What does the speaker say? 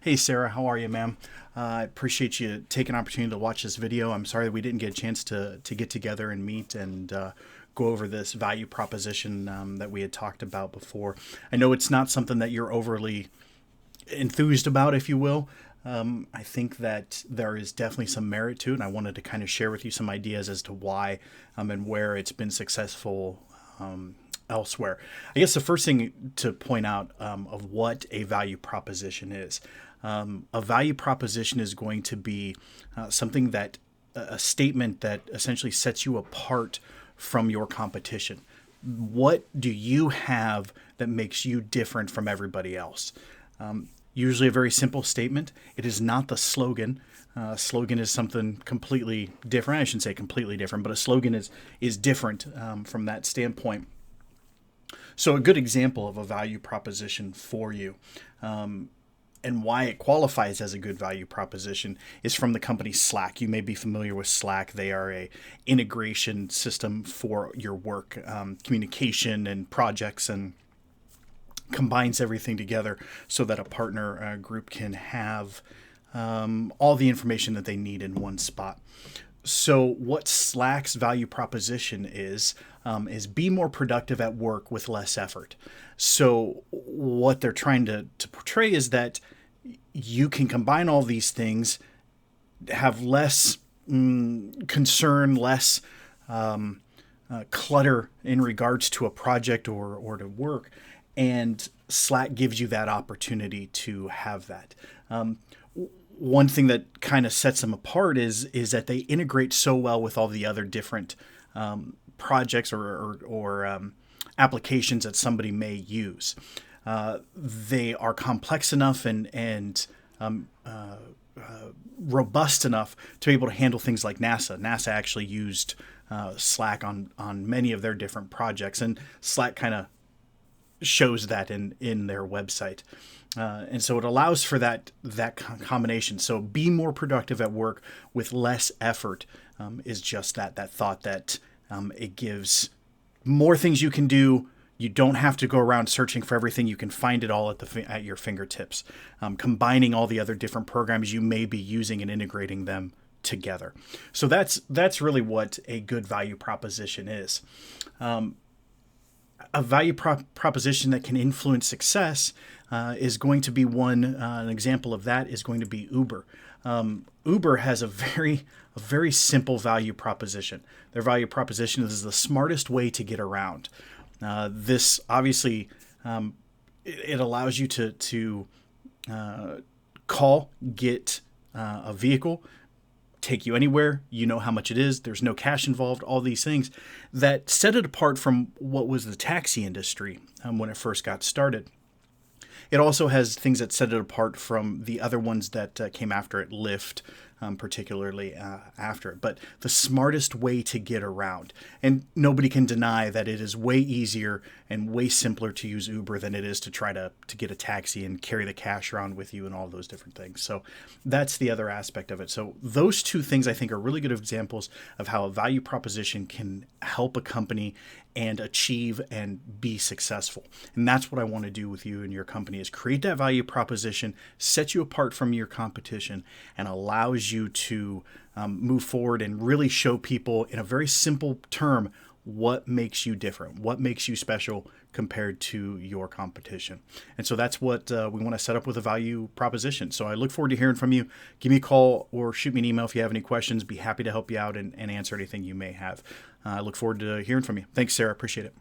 Hey Sarah, how are you, ma'am? I appreciate you taking an opportunity to watch this video. I'm sorry that we didn't get a chance to get together and meet and go over this value proposition that we had talked about before. I know it's not something that you're overly enthused about, if you will. I think that there is definitely some merit to it, and I wanted to kind of share with you some ideas as to why and where it's been successful elsewhere. I guess the first thing to point out of what a value proposition is. A value proposition is going to be something that a statement that essentially sets you apart from your competition. What do you have that makes you different from everybody else? Usually a very simple statement. It is not the slogan. Slogan is something completely different. I shouldn't say completely different, but a slogan is different from that standpoint. So a good example of a value proposition for you and why it qualifies as a good value proposition is from the company Slack. You may be familiar with Slack. They are a integration system for your work, communication and projects, and combines everything together so that a partner group can have all the information that they need in one spot. So what Slack's value proposition is be more productive at work with less effort. So what they're trying to portray is that you can combine all these things, have less concern, less clutter in regards to a project or to work, and Slack gives you that opportunity to have that. One thing that kind of sets them apart is that they integrate so well with all the other different projects or applications that somebody may use. They are complex enough and robust enough to be able to handle things like NASA. NASA actually used Slack on many of their different projects, and Slack kind of shows that in their website. And so it allows for that combination. So be more productive at work with less effort is just that thought that it gives more things you can do. You don't have to go around searching for everything. You can find it all at your fingertips, combining all the other different programs you may be using and integrating them together. So that's really what a good value proposition is. A value proposition that can influence success is going to be an example of that is going to be Uber. Uber has a very simple value proposition. Their value proposition is the smartest way to get around. This obviously it allows you to call, get a vehicle, take you anywhere. You know how much it is. There's no cash involved. All these things that set it apart from what was the taxi industry when it first got started. It also has things that set it apart from the other ones that came after it, Lyft, particularly after it. But the smartest way to get around. And nobody can deny that it is way easier and way simpler to use Uber than it is to try to get a taxi and carry the cash around with you and all those different things. So that's the other aspect of it. So those two things I think are really good examples of how a value proposition can help a company and achieve and be successful. And that's what I want to do with you and your company is create that value proposition, set you apart from your competition, and allows you to move forward and really show people in a very simple term what makes you different, what makes you special compared to your competition. And so that's what we want to set up with a value proposition. So I look forward to hearing from you. Give me a call or shoot me an email if you have any questions. Be happy to help you out and answer anything you may have. I look forward to hearing from you. Thanks, Sarah. Appreciate it.